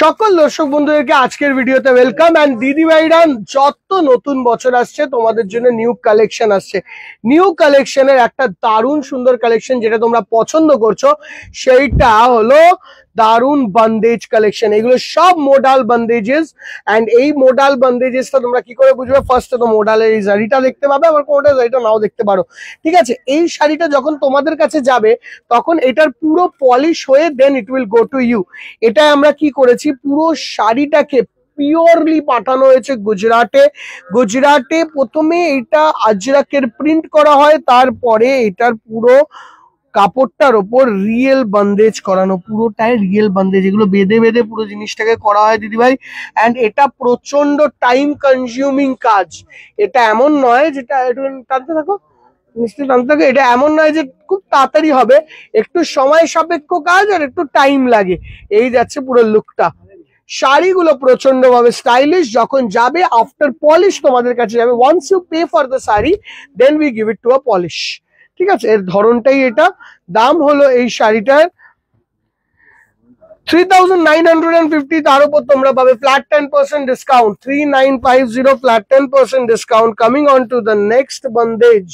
সকল দর্শক বন্ধুদেরকে আজকের ভিডিওতে ওয়েলকাম। এন্ড দিদি ভাইরা, যত নতুন বছর আসছে তোমাদের জন্য নিউ কালেকশন আসছে। নিউ কালেকশনের একটা দারুণ সুন্দর কালেকশন যেটা তোমরা পছন্দ করছো, সেইটা হলো দারুণ বন্দেজ কালেকশন। এগুলো সব মোডাল বন্দেজেস। এন্ড এই মোডাল বন্দেজেসটা তোমরা কি করে বুঝবে? ফার্স্টে তো মোডালের এই শাড়িটা দেখতে পাবে, আবার কোনোটা শাড়িটা নাও দেখতে পারো, ঠিক আছে? এই শাড়িটা যখন তোমাদের কাছে যাবে তখন এটার পুরো পলিশ হয়ে then it will go to you. এটা আমরা কি করেছি, পুরো শাড়িটাকে পিওরলি পাঠানো হয়েছে গুজরাটে। গুজরাটে প্রথমে এটা আজরাকের প্রিন্ট করা হয়, তারপরে এটার পুরো কাপড়টার ওপর রিয়েল বন্দেজ করানো, পুরোটাই রিয়েল বন্দেজ। এগুলো বেঁধে বেঁধে পুরো জিনিসটাকে করা হয় দিদিভাই। অ্যান্ড এটা প্রচন্ড টাইম কনজিউমিং কাজ। এটা এমন নয়, যেটা একটু টানতে থাকো, মিষ্টি টানতে থাকো, এটা এমন নয় যে খুব তাড়াতাড়ি হবে, একটু সময় সাপেক্ষ কাজ আর একটু টাইম লাগে। এই যাচ্ছে পুরো লুকটা। শাড়িগুলো প্রচন্ড ভাবে স্টাইলিশ। যখন যাবে আফটার পলিশ তোমাদের কাছে যাবে, once you pay for the sari then we give it to a polish, ঠিক আছে? এর ধরনটাই এটা। দাম হলো এই শাড়িটার 3950, তার উপর তোমরা পাবে flat 10% discount. 3950 flat 10% discount. Coming on to the next bandhej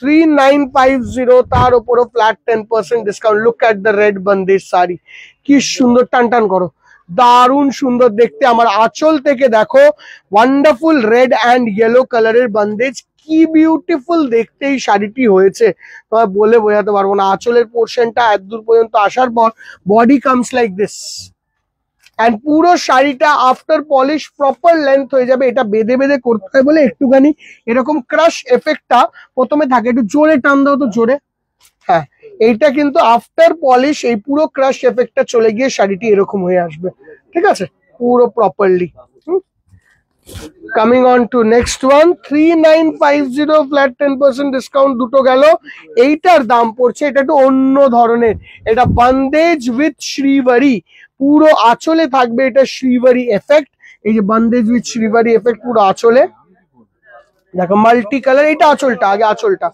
3950, তার উপরও flat 10% discount. Look at the red bandhej sari, কি সুন্দর, টান টান করো, দারুণ সুন্দর দেখতে। আমার আঁচল থেকে দেখো, ওয়ান্ডারফুল রেড অ্যান্ড ইয়েলো কালারের বন্দেজ, কি বিউটিফুল দেখতে এই শাড়িটি হয়েছে, তোমায় বলে বোঝাতে পারবো না। আঁচলের পোর্শনটা এত দূর পর্যন্ত আসার পর body comes like this. And পুরো শাড়িটা আফটার পলিশ প্রপার লেন্থ হয়ে যাবে। এটা বেঁধে বেঁধে করতে হয় বলে একটুখানি এরকম ক্রাশ এফেক্টটা প্রথমে থাকে। একটু জোরে টান দাও তো, জোরে। হ্যাঁ, এইটা কিন্তু আফটার পলিশ এই পুরো ক্রাশ এফেক্টটা চলে গিয়ে শাড়িটি এরকম হয়ে আসবে, ঠিক আছে? পুরো properly. Coming on to next one 3950 flat 10% discount. দুটো গেল। এইটার দাম পড়ছে, এটা একটু অন্য ধরনের, এটা বন্দেজ উইথ শ্রীবারি। পুরো আঁচলে থাকবে এটা শ্রীবারি এফেক্ট। এই যে বন্দেজ উইথ শ্রীবারি এফেক্ট পুরো আঁচলে দেখো, মাল্টি কালার। এটা আঁচলটা, আগে আঁচলটা,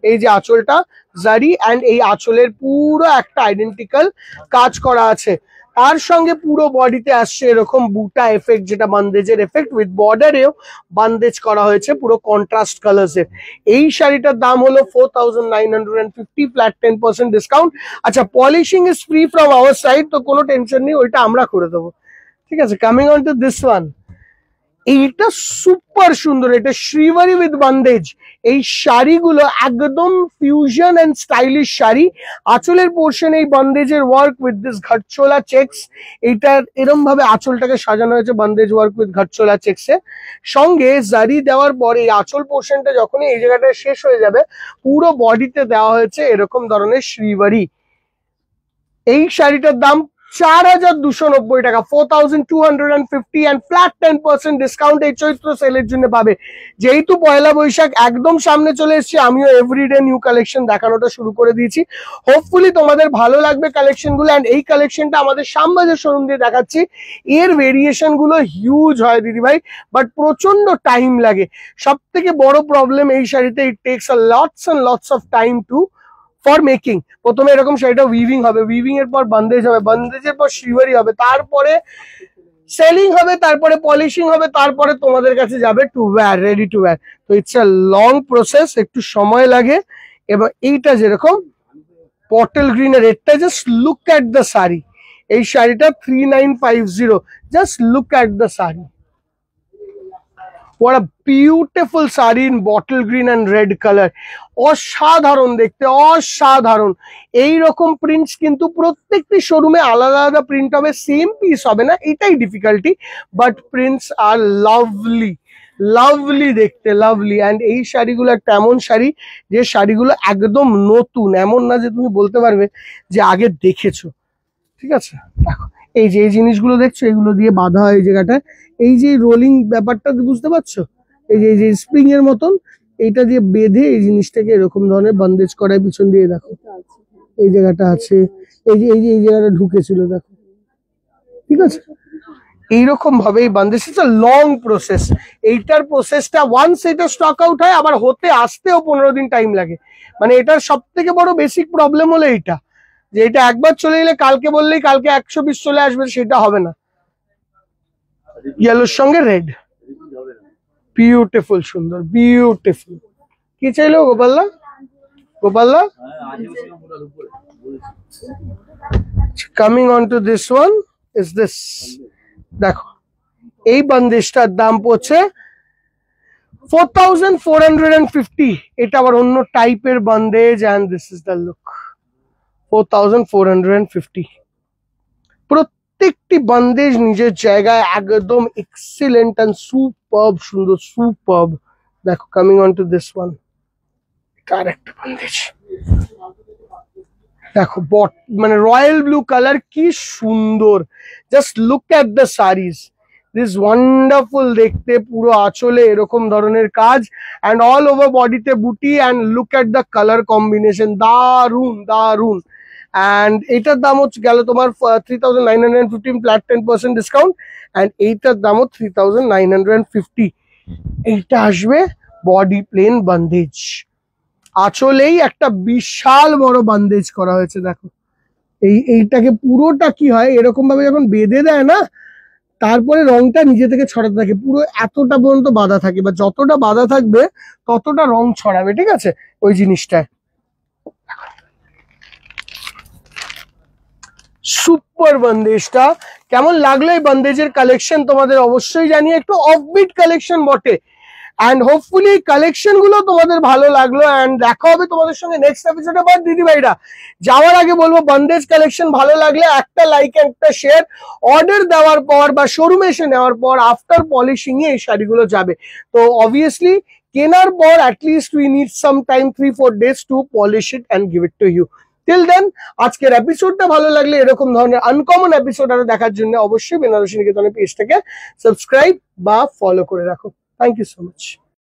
এই যে আঁচলটা জারি, অ্যান্ড এই আঁচলের পুরো একটা আইডেন্টিক্যাল কাজ করা আছে। তার সঙ্গে পুরো বডিতে আসছে এরকম বুটা এফেক্ট, যেটা বন্দেজের এফেক্ট, উইথ বর্ডারেও বন্দেজ করা হয়েছে পুরো কন্ট্রাস্ট কালার্স এর। এই শাড়িটার দাম হলো 4950 ফ্ল্যাট 10% ডিসকাউন্ট। আচ্ছা, polishing is free from our side, তো কোনো টেনশন নেই, ওইটা আমরা করে দেবো, ঠিক আছে? Coming on to this one, এইটা সুপার সুন্দর, এটা শ্রীবারি উইথ বন্দেজ। এই শাড়িগুলো একদম ফিউশন এন্ড স্টাইলিশ শাড়ি। আঁচলের পোর্শন এই বন্দেজের ওয়ার্ক উইথ দিস ঘাটচোলা চেকস। এইটার এরম ভাবে আঁচলটাকে সাজানো হয়েছে বন্দেজ ওয়ার্ক উইথ ঘাটচোলা চেকস এর সঙ্গে জারি দেওয়ার পর এই আঁচল পোর্শনটা যখনই এই জায়গাটা শেষ হয়ে যাবে, পুরো বডিতে দেওয়া হয়েছে এরকম ধরনের শ্রীবারি। এই শাড়িটার দাম 4290 টাকা, 4250, অ্যান্ড ফ্ল্যাট 10% ডিসকাউন্ট এই চৈত্র সেলের জন্য পাবে। যেহেতু পয়লা বৈশাখ একদম সামনে চলে এসেছে, আমিও এভরিডে নিউ কালেকশন দেখানোটা শুরু করে দিয়েছি। হোপফুলি তোমাদের ভালো লাগবে কালেকশন গুলো। অ্যান্ড এই কালেকশনটা আমাদের শ্যামবাজার শোরুম দিয়ে দেখাচ্ছি। এর ভেরিয়েশন গুলো হিউজ হয় দিদি ভাই, বাট প্রচন্ড টাইম লাগে। সব থেকে বড় প্রবলেম এই শাড়িতে, ইট tax a lots and lots of time to for making. প্রথমে এরকম শাড়িটা উইভিং হবে, উইভিং এর পর বন্দেজ হবে, বন্দেজের পর শিভারি হবে, তারপরে সেলিং হবে, তারপরে পলিশিং হবে, তারপরে তোমাদের কাছে যাবে two wire, ready to wire. তো ইটস আ লং প্রসেস, একটু সময় লাগে। এবং এইটা যেরকম পটল গ্রিন এর, এটা just look at the sari. এই শাড়িটা 3950, just look at the sari. What a beautiful sari in bottle green and red color. অসাধারণ দেখতে, অসাধারণ। এইরকম প্রিন্টস কিন্তু প্রত্যেকটি শোরুমে আলাদা আলাদা প্রিন্ট হবে, সেম পিস হবে না, এটাই difficulty. But prints are lovely, lovely দেখতে, লাভলি। অ্যান্ড এই শাড়িগুলো একটা এমন শাড়ি যে শাড়িগুলো একদম নতুন, এমন না যে তুমি বলতে পারবে যে আগে দেখেছো, ঠিক আছে? দেখো, এই যে এই জিনিসগুলো দেখছো, এগুলো দিয়ে বাঁধা হয় এই জায়গাটায়। এই যে রোলিং ব্যাপারটা বুঝতে পারছো, এই যে স্প্রিং এর মতন, এইটা দিয়ে বেঁধে এই জিনিসটাকে এরকম ধরনের বন্দেজ করায় পিছন দিয়ে। দেখো এই জায়গাটা আছে, এই জায়গাটা ঢুকেছিল, দেখো, ঠিক আছে? এইরকম ভাবে এই বন্দেজ, লং প্রসেস। এইটার প্রসেসটা ওয়ান্স এটা স্টক আউট হয়, আবার হতে আসতেও 15 দিন টাইম লাগে। মানে এটার সব থেকে বড় বেসিক প্রবলেম হলো এইটা, যে এটা একবার চলে গেলে কালকে বললেই কালকে 100 পিস চলে আসবে, সেটা হবে না। ইয়েলোর সঙ্গে রেড, বিউটিফুল, সুন্দর, বিউটিফুল। কি চাইলো গোপালদা? গোপালদা, coming on to this one is this. দেখো এই বন্দেজটার দাম পড়ছে 4450। এটা আবার অন্য টাইপের bandhej, and this is the look, 4450। প্রত্যেকটি বন্দেজ নিজের জায়গায় একদম এক্সিলেন্ট এন্ড সুপারব, সুন্দর, সুপারব। দেখো coming on to this one, correct bandhej. দেখো মানে রয়্যাল ব্লু কালার, কি সুন্দর। Just look at the saris, this wonderful দেখতে, পুরো আঁচলে এরকম ধরনের কাজ, অ্যান্ড অল ওভার বডিতে বুটি, and look at the colour combination, দারুন দারুন। অ্যান্ড এইটার দাম হচ্ছে গেল তোমার 3915 ফ্ল্যাট 10% ডিসকাউন্ট, অ্যান্ড এইটার দামও 3950। এইটা আসবে বডি প্লেন বন্দেজ, আঁচলেই একটা বিশাল বড় বন্দেজ করা হয়েছে। দেখো এইটাকে পুরোটা কি হয়, এরকম ভাবে যখন বেঁধে দেয় না, তারপরে রংটা নিজে থেকে ছড়াতে থাকে, পুরো এতটা পর্যন্ত বাঁধা থাকে, বা যতটা বাঁধা থাকবে ততটা রং ছড়াবে, ঠিক আছে ওই জিনিসটায়। সুপার বন্দেজটা। কেমন লাগলো এই বন্দেজের কালেকশন তোমাদের অবশ্যই জানিয়ে, একটু অফবিট কালেকশন বটে, অ্যান্ড হোপফুলি এই কালেকশন গুলো তোমাদের ভালো লাগলো। অ্যান্ড দেখা হবে তোমাদের সঙ্গে নেক্সট এপিসোডে। বাট দিদি ভাইরা, যাওয়ার আগে বলবো, বন্দেজ কালেকশন ভালো লাগলে একটা লাইক, একটা শেয়ার। অর্ডার দেওয়ার পর বা শোরুমে এসে নেওয়ার পর আফটার পলিশিং এ এই শাড়িগুলো যাবে। তো অবভিয়াসলি কেনার পর at least we need some time, 3-4 days to polish it and give it to you. Till then, আজকের এপিসোডটা ভালো লাগলে এরকম ধরনের আনকমন এপিসোড আরো দেখার জন্য অবশ্যই বেনারসি নিকেতনের পেজটাকে সাবস্ক্রাইব বা ফলো করে রাখো। Thank you so much.